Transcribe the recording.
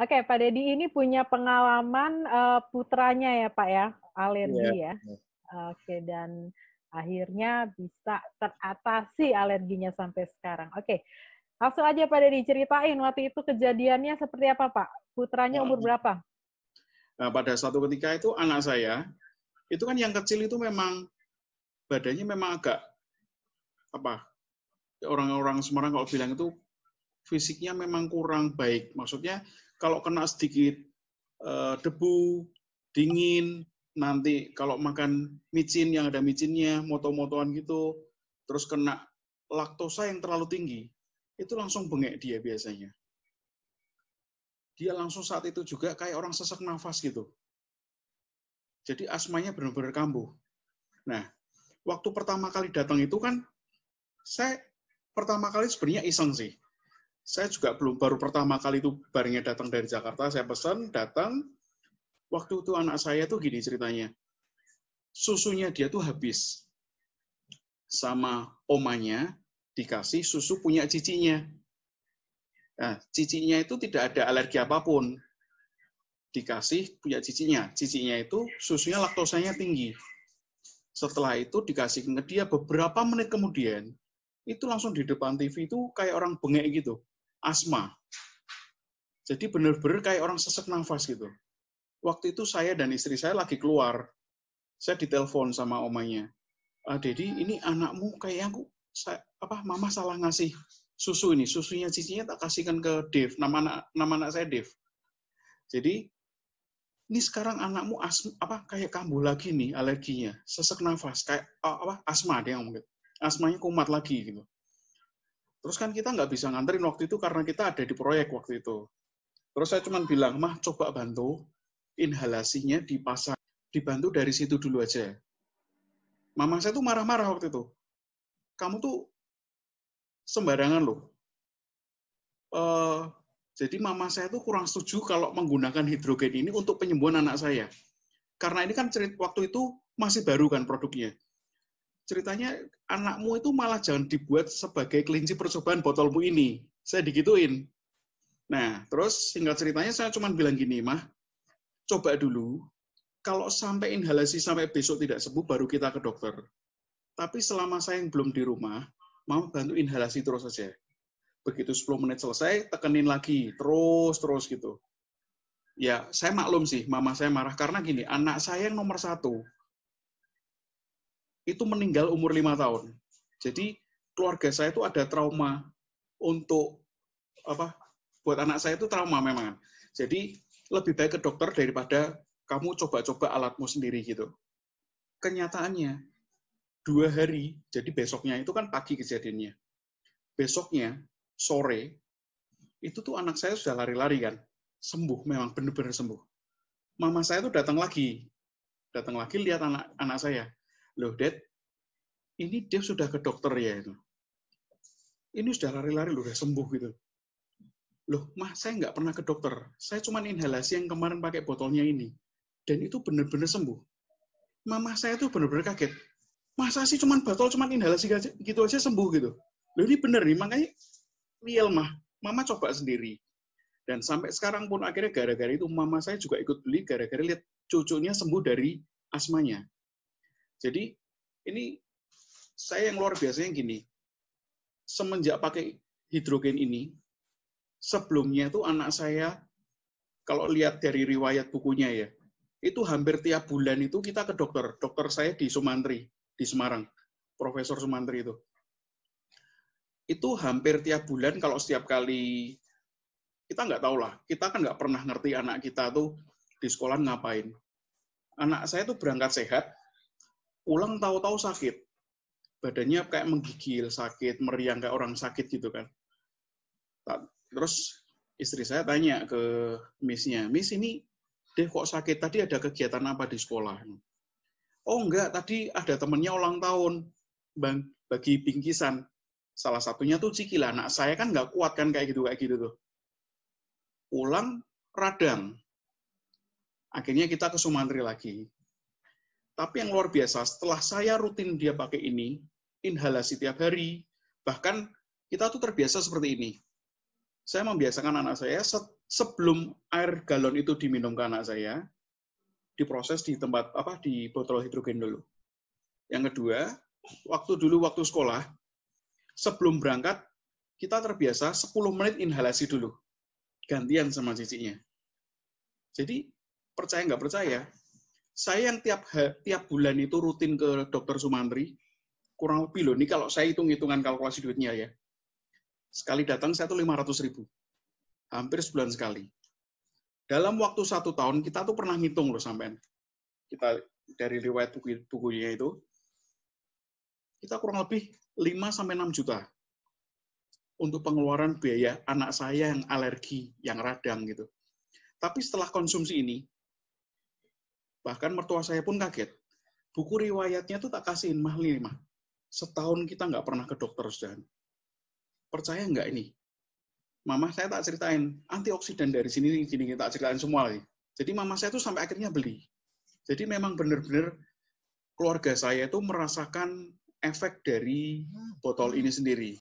Oke, Pak Dedi ini punya pengalaman putranya ya Pak ya, alergi ya. Oke, dan akhirnya bisa teratasi alerginya sampai sekarang. Oke, langsung aja Pak Dedi ceritain waktu itu kejadiannya seperti apa Pak? Putranya umur berapa? Nah, pada suatu ketika itu anak saya, itu kan yang kecil itu memang badannya memang agak apa? Orang-orang Semarang kalau bilang itu fisiknya memang kurang baik. Maksudnya kalau kena sedikit debu, dingin, nanti kalau makan micin yang ada micinnya, moto-motoan gitu, terus kena laktosa yang terlalu tinggi, itu langsung bengek dia biasanya. Dia langsung saat itu juga kayak orang sesak nafas gitu. Jadi asmanya benar-benar kambuh. Nah, waktu pertama kali datang itu kan, saya pertama kali sebenarnya iseng sih. Saya juga baru pertama kali itu barangnya datang dari Jakarta, saya pesan, datang. Waktu itu anak saya tuh gini ceritanya. Susunya dia tuh habis. Sama omanya dikasih susu punya cicinya. Nah, cicinya itu tidak ada alergi apapun. Dikasih punya cicinya. Cicinya itu susunya laktosanya tinggi. Setelah itu dikasih ke dia beberapa menit kemudian, itu langsung di depan TV itu kayak orang bengek gitu. Asma. Jadi benar-benar kayak orang sesak nafas gitu. Waktu itu saya dan istri saya lagi keluar. Saya ditelepon sama omanya. Dedi, ini anakmu kayak aku, mama salah ngasih susu ini. Susunya cicinya tak kasihkan ke Dev. Nama anak saya Dev. Jadi, ini sekarang anakmu kayak kambuh lagi nih alerginya. Sesak nafas. Kayak asma dia ngomong gitu. Asmanya kumat lagi gitu. Terus kan kita nggak bisa nganterin waktu itu karena kita ada di proyek waktu itu. Terus saya cuma bilang, Mah coba bantu inhalasinya dipasang. Dibantu dari situ dulu aja. Mama saya tuh marah-marah waktu itu. Kamu tuh sembarangan loh. Jadi mama saya tuh kurang setuju kalau menggunakan hidrogen ini untuk penyembuhan anak saya. Karena ini kan waktu itu masih baru kan produknya. Ceritanya anakmu itu malah jangan dibuat sebagai kelinci percobaan botolmu ini. Saya digituin. Nah, terus singkat ceritanya saya cuma bilang gini, Mah, coba dulu, kalau sampai inhalasi sampai besok tidak sembuh, baru kita ke dokter. Tapi selama saya yang belum di rumah, Mama bantu inhalasi terus saja. Begitu 10 menit selesai, tekenin lagi, terus gitu. Ya, saya maklum sih, mama saya marah. Karena gini, anak saya yang nomor 1, itu meninggal umur 5 tahun. Jadi, keluarga saya itu ada trauma untuk, buat anak saya itu trauma memang. Jadi, lebih baik ke dokter daripada kamu coba-coba alatmu sendiri gitu. Kenyataannya, 2 hari, jadi besoknya itu kan pagi kejadiannya. Besoknya, sore, itu tuh anak saya sudah lari-lari kan. Sembuh, memang benar-benar sembuh. Mama saya tuh datang lagi lihat anak saya. Loh, Dad, ini Dev sudah ke dokter ya itu. Ini sudah lari-lari, udah sembuh gitu. Loh, Mah, saya nggak pernah ke dokter. Saya cuma inhalasi yang kemarin pakai botolnya ini. Dan itu benar-benar sembuh. Mama saya tuh benar-benar kaget. Masa sih cuma inhalasi gitu aja sembuh gitu. Loh, ini benar nih, makanya real, Mah. Mama coba sendiri. Dan sampai sekarang pun akhirnya gara-gara itu mama saya juga ikut beli gara-gara lihat cucunya sembuh dari asmanya. Jadi ini saya yang luar biasanya gini. Semenjak pakai hidrogen ini, sebelumnya tuh anak saya kalau lihat dari riwayat bukunya ya, itu hampir tiap bulan itu kita ke dokter. Dokter saya di Sumantri, di Semarang, Profesor Sumantri itu. Itu hampir tiap bulan kalau setiap kali kita nggak tahu lah, kita kan nggak pernah ngerti anak kita tuh di sekolah ngapain. Anak saya tuh berangkat sehat, pulang tahu-tahu sakit. Badannya kayak menggigil, sakit, meriang kayak orang sakit gitu kan. Terus istri saya tanya ke Miss-nya, Miss ini Dev kok sakit, tadi ada kegiatan apa di sekolah? Oh enggak, tadi ada temennya ulang tahun, bagi bingkisan. Salah satunya tuh Cikila, anak saya kan nggak kuat kan kayak gitu tuh. Pulang radang. Akhirnya kita ke Sumantri lagi. Tapi yang luar biasa, setelah saya rutin dia pakai ini, inhalasi tiap hari, bahkan kita tuh terbiasa seperti ini. saya membiasakan anak saya sebelum air galon itu diminum ke anak saya, diproses di tempat di botol hidrogen dulu. Yang kedua, waktu sekolah, sebelum berangkat kita terbiasa 10 menit inhalasi dulu, gantian sama cicinya. Jadi percaya nggak percaya, saya yang tiap bulan itu rutin ke Dokter Sumantri, kurang lebih loh, ini kalau saya hitung-hitungan kalkulasi duitnya ya, sekali datang saya tuh 500.000, hampir sebulan sekali. Dalam waktu 1 tahun kita tuh pernah ngitung loh sampean. Kita dari riwayat bukunya itu, kita kurang lebih 5-6 juta untuk pengeluaran biaya anak saya yang alergi, yang radang gitu. Tapi setelah konsumsi ini, bahkan mertua saya pun kaget. Buku riwayatnya tuh tak kasihin mahal nih, mah. Setahun kita nggak pernah ke dokter, sudah. Percaya nggak ini? Mama saya tak ceritain, antioksidan dari sini tak ceritain semua. Jadi mama saya tuh sampai akhirnya beli. Jadi memang benar-benar keluarga saya itu merasakan efek dari botol ini sendiri.